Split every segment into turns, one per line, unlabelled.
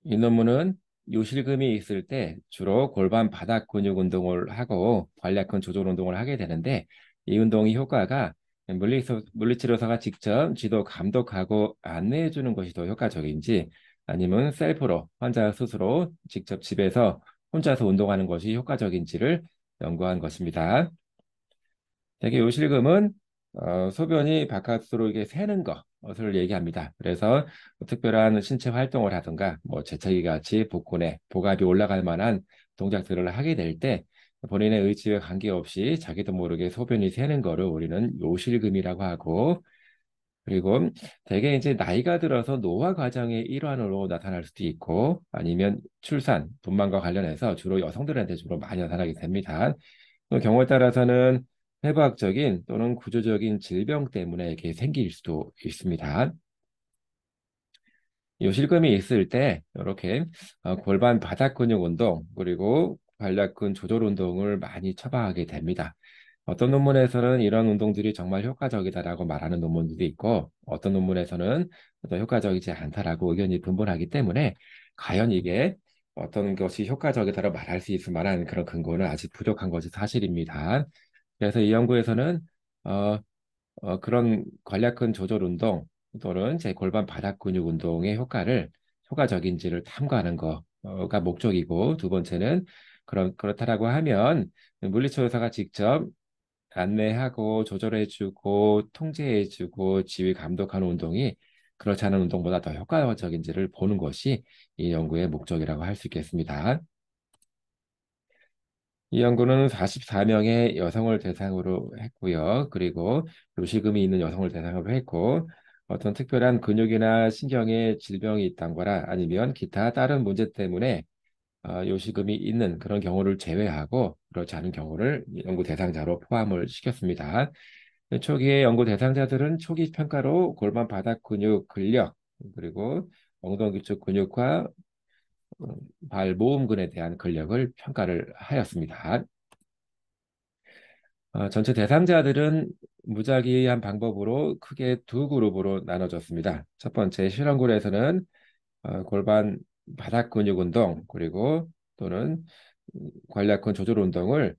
이 논문은 요실금이 있을 때 주로 골반 바닥 근육 운동을 하고 관략근 조절 운동을 하게 되는데 이 운동의 효과가 물리치료사가 직접 지도 감독하고 안내해 주는 것이 더 효과적인지 아니면 셀프로 환자 스스로 직접 집에서 혼자서 운동하는 것이 효과적인지를 연구한 것입니다. 대개 요실금은 소변이 바깥으로 이게 새는 것을 얘기합니다. 그래서 특별한 신체 활동을 하든가 뭐 재채기 같이 복근에 복압이 올라갈 만한 동작들을 하게 될 때 본인의 의지와 관계없이 자기도 모르게 소변이 새는 거를 우리는 요실금이라고 하고, 그리고 대개 이제 나이가 들어서 노화 과정의 일환으로 나타날 수도 있고 아니면 출산, 분만과 관련해서 주로 여성들한테 주로 많이 나타나게 됩니다. 또 경우에 따라서는 해부학적인 또는 구조적인 질병 때문에 이렇게 생길 수도 있습니다. 요실금이 있을 때 이렇게 골반 바닥 근육 운동 그리고 관략근 조절 운동을 많이 처방하게 됩니다. 어떤 논문에서는 이런 운동들이 정말 효과적이다라고 말하는 논문들도 있고 어떤 논문에서는 또 효과적이지 않다라고 의견이 분분하기 때문에 과연 이게 어떤 것이 효과적이다라고 말할 수 있을 만한 그런 근거는 아직 부족한 것이 사실입니다. 그래서 이 연구에서는 어, 그런 관략근 조절 운동 또는 제 골반 바닥 근육 운동의 효과적인지를 탐구하는 거가 목적이고, 두 번째는 그렇다라고 하면 물리치료사가 직접 안내하고 조절해주고 통제해주고 지휘 감독하는 운동이 그렇지 않은 운동보다 더 효과적인지를 보는 것이 이 연구의 목적이라고 할 수 있겠습니다. 이 연구는 44명의 여성을 대상으로 했고요. 그리고 요실금이 있는 여성을 대상으로 했고, 어떤 특별한 근육이나 신경에 질병이 있다거나 아니면 기타 다른 문제 때문에 요실금이 있는 그런 경우를 제외하고 그렇지 않은 경우를 연구 대상자로 포함을 시켰습니다. 초기의 연구 대상자들은 초기 평가로 골반 바닥 근육 근력 그리고 엉덩이 쪽 근육과 어, 발 모음근에 대한 근력을 평가를 하였습니다. 전체 대상자들은 무작위한 방법으로 크게 두 그룹으로 나눠졌습니다. 첫 번째 실험굴에서는 골반 바닥 근육 운동 그리고 또는 관략근 조절 운동을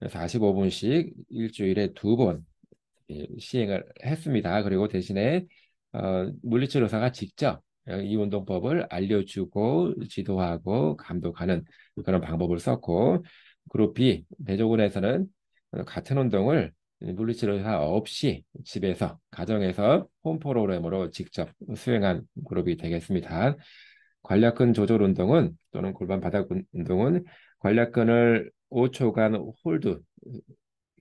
45분씩 일주일에 두 번 시행을 했습니다. 그리고 대신에 물리치료사가 직접 이 운동법을 알려주고 지도하고 감독하는 그런 방법을 썼고, 그룹 B 대조군에서는 같은 운동을 물리치료사 없이 집에서 가정에서 홈 프로그램으로 직접 수행한 그룹이 되겠습니다. 관략근 조절 운동은 또는 골반 바닥 운동은 관략근을 5초간 홀드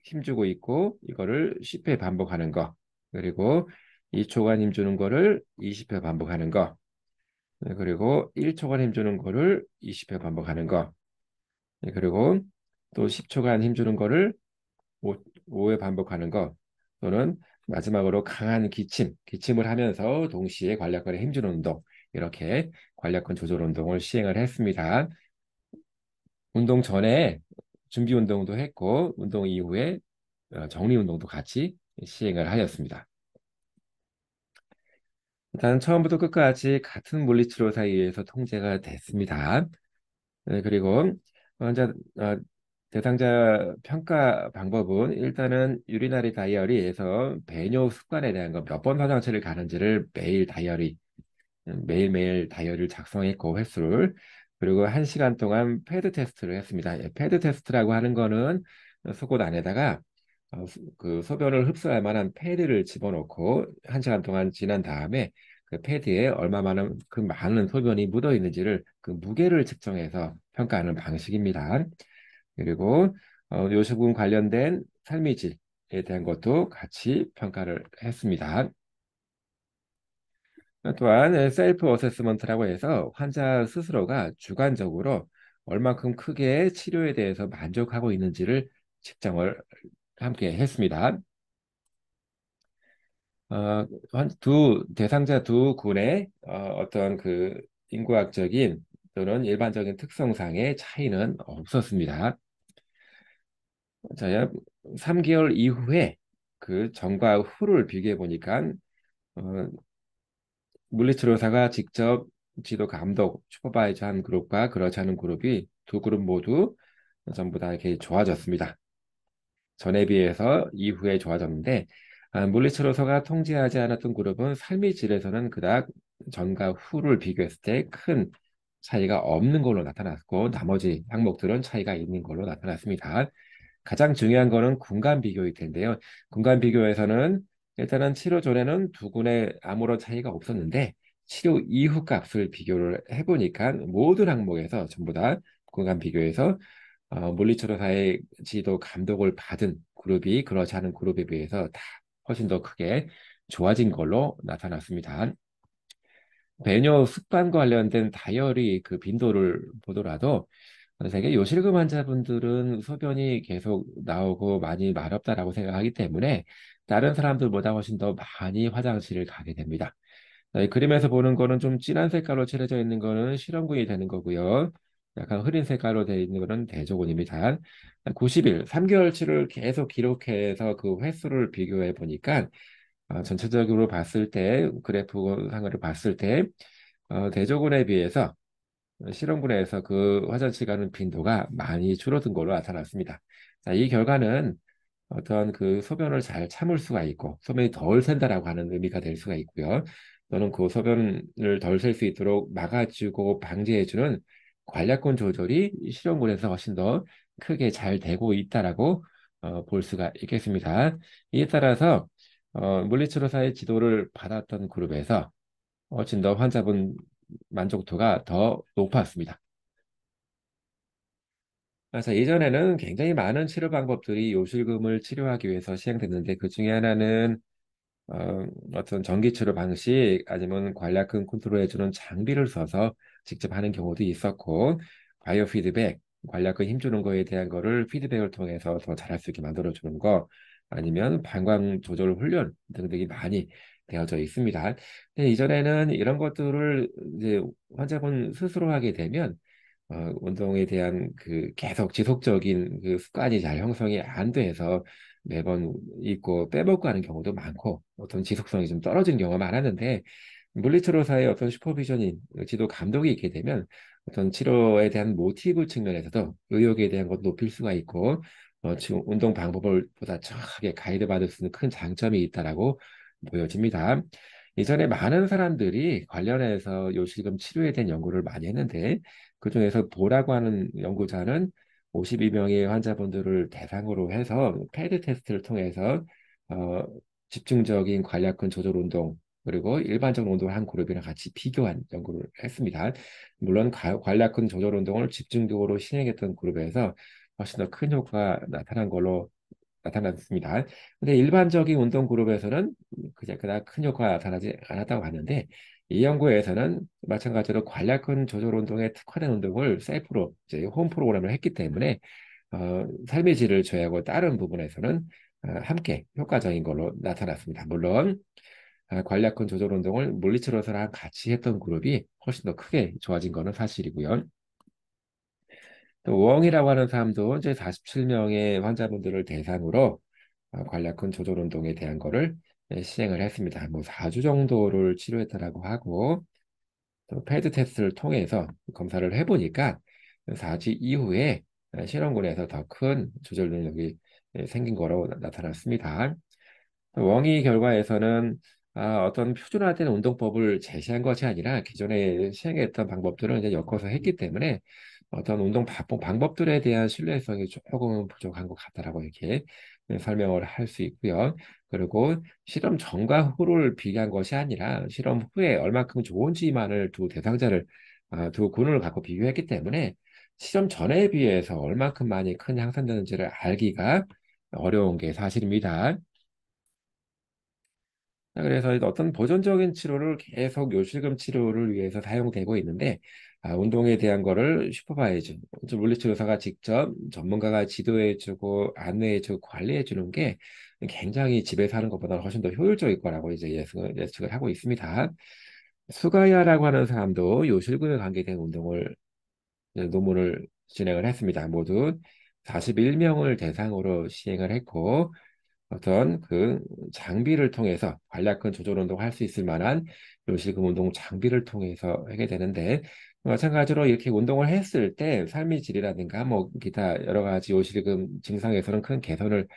힘주고 있고 이거를 10회 반복하는 거, 그리고 2초간 힘주는 거를 20회 반복하는 거, 네, 그리고 1초간 힘주는 거를 20회 반복하는 거, 네, 그리고 또 10초간 힘주는 거를 5회 반복하는 거, 또는 마지막으로 강한 기침을 하면서 동시에 관략근에 힘주는 운동, 이렇게 관략근 조절 운동을 시행을 했습니다. 운동 전에 준비 운동도 했고 운동 이후에 정리 운동도 같이 시행을 하였습니다. 일단 처음부터 끝까지 같은 물리치료사에 의해서 통제가 됐습니다. 네, 그리고 환자 대상자 평가 방법은 일단은 유리나리 다이어리에서 배뇨 습관에 대한 거 몇 번 화장실을 가는지를 매일매일 다이어리를 작성했고 횟수를, 그리고 1시간 동안 패드 테스트를 했습니다. 패드 테스트라고 하는 거는 속옷 안에다가 그 소변을 흡수할 만한 패드를 집어넣고 1시간 동안 지난 다음에 그 패드에 얼마만한 그 많은 소변이 묻어 있는지를 그 무게를 측정해서 평가하는 방식입니다. 그리고 요식은 관련된 삶의 질에 대한 것도 같이 평가를 했습니다. 또한 셀프 어세스먼트라고 해서 환자 스스로가 주관적으로 얼만큼 크게 치료에 대해서 만족하고 있는지를 측정을 함께 했습니다. 대상자 두 군의 어떤 그 인구학적인 또는 일반적인 특성상의 차이는 없었습니다. 자, 3개월 이후에 그 전과 후를 비교해 보니까 어, 물리치료사가 직접 지도 감독, 슈퍼바이저한 그룹과 그렇지 않은 그룹이 두 그룹 모두 전부 다 이렇게 좋아졌습니다. 전에 비해서 이후에 좋아졌는데 물리치료서가 통제하지 않았던 그룹은 삶의 질에서는 그닥 전과 후를 비교했을 때 큰 차이가 없는 걸로 나타났고 나머지 항목들은 차이가 있는 걸로 나타났습니다. 가장 중요한 거는 군간 비교일 텐데요. 군간 비교에서는 일단은 치료 전에는 두 군에 아무런 차이가 없었는데 치료 이후 값을 비교를 해보니까 모든 항목에서 전부 다 군간 비교에서 물리치료사의 지도 감독을 받은 그룹이 그렇지 않은 그룹에 비해서 다 훨씬 더 크게 좋아진 걸로 나타났습니다. 배뇨 습관과 관련된 다이어리 그 빈도를 보더라도 되게 요실금 환자분들은 소변이 계속 나오고 많이 마렵다라고 생각하기 때문에 다른 사람들보다 훨씬 더 많이 화장실을 가게 됩니다. 이 그림에서 보는 거는 좀 진한 색깔로 칠해져 있는 거는 실험군이 되는 거고요. 약간 흐린 색깔로 되어 있는 거는 대조군입니다. 90일, 3개월치를 계속 기록해서 그 횟수를 비교해 보니까 전체적으로 봤을 때 그래프 상을 봤을 때 대조군에 비해서 실험군에서 그 화장실 가는 빈도가 많이 줄어든 걸로 나타났습니다. 자, 이 결과는 어떤 그 소변을 잘 참을 수가 있고 소변이 덜 샌다라고 하는 의미가 될 수가 있고요. 또는 그 소변을 덜 셀 수 있도록 막아주고 방지해주는 관략근 조절이 실험군에서 훨씬 더 크게 잘 되고 있다라고 볼 수가 있겠습니다. 이에 따라서 물리치료사의 지도를 받았던 그룹에서 훨씬 더 환자분 만족도가 더 높았습니다. 그래서 예전에는 굉장히 많은 치료 방법들이 요실금을 치료하기 위해서 시행됐는데 그 중에 하나는 어떤 전기 치료 방식 아니면 관략근 컨트롤해주는 장비를 써서 직접 하는 경우도 있었고 바이오 피드백, 관략근 힘주는 거에 대한 거를 피드백을 통해서 더 잘할 수 있게 만들어주는 거 아니면 방광 조절 훈련 등등이 많이 되어져 있습니다. 근데 이전에는 이런 것들을 이제 환자분 스스로 하게 되면 운동에 대한 그 계속 지속적인 그 습관이 잘 형성이 안 돼서 매번 있고 빼먹고 하는 경우도 많고 어떤 지속성이 좀 떨어지는 경우가 많았는데 물리치료사의 어떤 슈퍼비전인 지도 감독이 있게 되면 어떤 치료에 대한 모티브 측면에서도 의욕에 대한 것도 높일 수가 있고 지금 운동 방법을 보다 정확하게 가이드 받을 수 있는 큰 장점이 있다라고 보여집니다. 이전에 많은 사람들이 관련해서 요실금 치료에 대한 연구를 많이 했는데 그중에서 보라고 하는 연구자는 52명의 환자분들을 대상으로 해서 패드 테스트를 통해서 어, 집중적인 관략근 조절 운동 그리고 일반적 운동을 한 그룹이랑 같이 비교한 연구를 했습니다. 물론 관략근 조절 운동을 집중적으로 시행했던 그룹에서 훨씬 더 큰 효과가 나타난 걸로 나타났습니다. 근데 일반적인 운동 그룹에서는 그닥 큰 효과가 나타나지 않았다고 하는데 이 연구에서는 마찬가지로 관략근 조절 운동에 특화된 운동을 셀프로 이제 홈 프로그램을 했기 때문에 삶의 질을 저해하고 다른 부분에서는 함께 효과적인 걸로 나타났습니다. 물론 관략근 조절 운동을 물리치료사랑 같이 했던 그룹이 훨씬 더 크게 좋아진 것은 사실이고요. 또 우엉이라고 하는 사람도 이제 47명의 환자분들을 대상으로 관략근 조절 운동에 대한 거를 시행을 했습니다. 뭐 4주 정도를 치료했다라고 하고 또 패드 테스트를 통해서 검사를 해보니까 4주 이후에 실험군에서 더 큰 조절 능력이 생긴 거로 나타났습니다. 웡이 결과에서는 어떤 표준화된 운동법을 제시한 것이 아니라 기존에 시행했던 방법들을 이제 엮어서 했기 때문에 어떤 운동 방법들에 대한 신뢰성이 조금 부족한 것 같다라고 이렇게 설명을 할 수 있고요. 그리고 실험 전과 후를 비교한 것이 아니라 실험 후에 얼마큼 좋은지만을 두 대상자를 두 군을 갖고 비교했기 때문에 실험 전에 비해서 얼마큼 많이 큰 향상되는지를 알기가 어려운 게 사실입니다. 그래서 어떤 보존적인 치료를 계속 요실금 치료를 위해서 사용되고 있는데 운동에 대한 거를 슈퍼바이저 물리치료사가 직접 전문가가 지도해주고 안내해주고 관리해주는 게 굉장히 집에서 하는 것보다 훨씬 더 효율적일 거라고 이제 예측을 하고 있습니다. 수가야라고 하는 사람도 요실금에 관계된 운동을 논문을 진행을 했습니다. 모두 41명을 대상으로 시행을 했고 어떤 그 장비를 통해서 관략근 조절 운동을 할 수 있을 만한 요실금 운동 장비를 통해서 하게 되는데 마찬가지로 이렇게 운동을 했을 때 삶의 질이라든가 뭐 기타 여러 가지 요실금 증상에서는 큰 개선을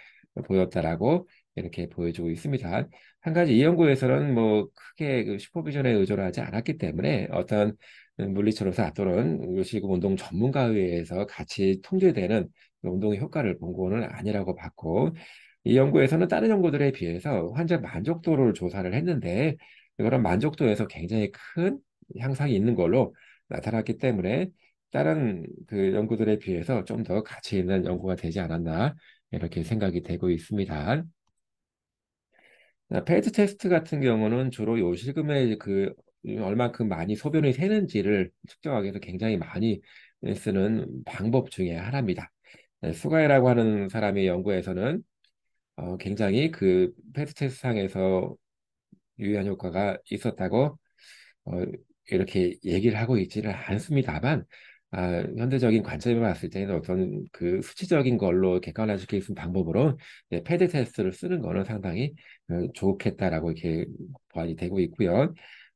보였다라고 이렇게 보여주고 있습니다. 한 가지 이 연구에서는 뭐 크게 그 슈퍼비전에 의존을 하지 않았기 때문에 어떤 물리치료사 또는 요실금 운동 전문가에 의해서 같이 통제되는 운동의 효과를 본 거는 아니라고 봤고 이 연구에서는 다른 연구들에 비해서 환자 만족도를 조사를 했는데 그런 만족도에서 굉장히 큰 향상이 있는 걸로 나타났기 때문에 다른 그 연구들에 비해서 좀 더 가치 있는 연구가 되지 않았나 이렇게 생각이 되고 있습니다. 페이트 테스트 같은 경우는 주로 요실금에 그 얼만큼 많이 소변이 새는지를 측정하기 위해서 굉장히 많이 쓰는 방법 중에 하나입니다. 수가이라고 하는 사람의 연구에서는 굉장히 그 페이트 테스트 상에서 유의한 효과가 있었다고 어, 이렇게 얘기를 하고 있지는 않습니다만 현대적인 관점에 봤을 때는 어떤 그 수치적인 걸로 객관화시킬 수 있는 방법으로 패드 테스트를 쓰는 거는 상당히 좋겠다라고 이렇게 보완이 되고 있고요.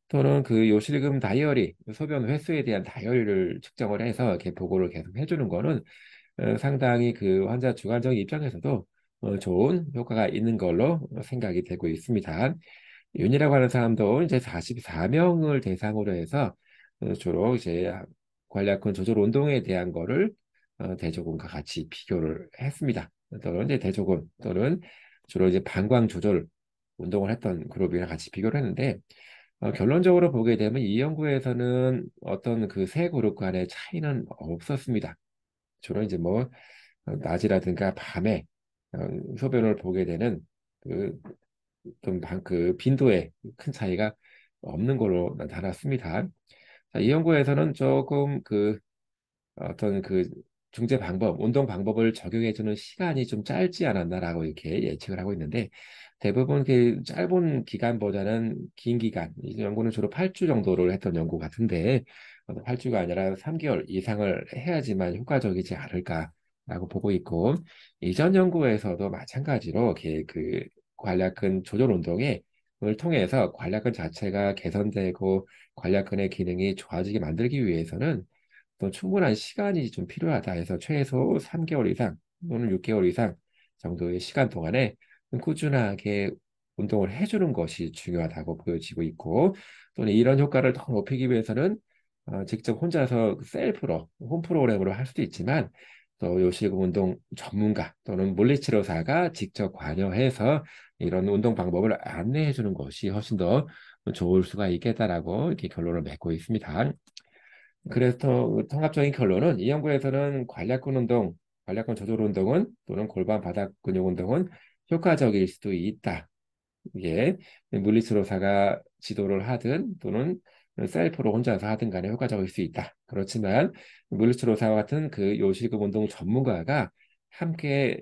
또는 그 요실금 다이어리, 소변 횟수에 대한 다이어리를 측정을 해서 이렇게 보고를 계속 해주는 거는 상당히 그 환자 주관적인 입장에서도 좋은 효과가 있는 걸로 생각이 되고 있습니다. 윤이라고 하는 사람도 이제 44명을 대상으로 해서 주로 이제 관략근 조절 운동에 대한 거를 대조군과 같이 비교를 했습니다. 또는 이제 대조군 또는 주로 이제 방광 조절 운동을 했던 그룹이랑 같이 비교를 했는데 결론적으로 보게 되면 이 연구에서는 어떤 그 세 그룹 간의 차이는 없었습니다. 주로 이제 뭐 낮이라든가 밤에 어, 소변을 보게 되는 그 그 빈도에 큰 차이가 없는 걸로 나타났습니다. 자, 이 연구에서는 조금 그 어떤 그 중재 방법, 운동 방법을 적용해주는 시간이 좀 짧지 않았나라고 이렇게 예측을 하고 있는데 대부분 그 짧은 기간보다는 긴 기간, 이 연구는 주로 8주 정도를 했던 연구 같은데 8주가 아니라 3개월 이상을 해야지만 효과적이지 않을까라고 보고 있고 이전 연구에서도 마찬가지로 이렇게 그 관략근 조절 운동에 을 통해서 관략근 자체가 개선되고 관략근의 기능이 좋아지게 만들기 위해서는 또 충분한 시간이 좀 필요하다 해서 최소 3개월 이상 또는 6개월 이상 정도의 시간 동안에 꾸준하게 운동을 해주는 것이 중요하다고 보여지고 있고 또는 이런 효과를 더 높이기 위해서는 직접 혼자서 셀프로 홈 프로그램으로 할 수도 있지만 또 요실금 운동 전문가 또는 물리치료사가 직접 관여해서 이런 운동 방법을 안내해 주는 것이 훨씬 더 좋을 수가 있겠다라고 이렇게 결론을 맺고 있습니다. 그래서 통합적인 결론은 이 연구에서는 관략근 운동, 관략근 조절 운동은 또는 골반 바닥 근육 운동은 효과적일 수도 있다. 이게 물리치료사가 지도를 하든 또는 셀프로 혼자서 하든 간에 효과적일 수 있다. 그렇지만 물리치료사와 같은 그 요실금 운동 전문가가 함께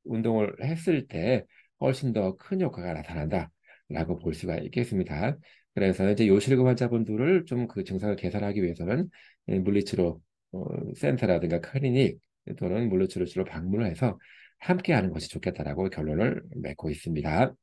운동을 했을 때 훨씬 더 큰 효과가 나타난다라고 볼 수가 있겠습니다. 그래서 이제 요실금 환자분들을 좀 그 증상을 개선하기 위해서는 물리치료 센터라든가 클리닉 또는 물리치료실로 방문을 해서 함께 하는 것이 좋겠다라고 결론을 맺고 있습니다.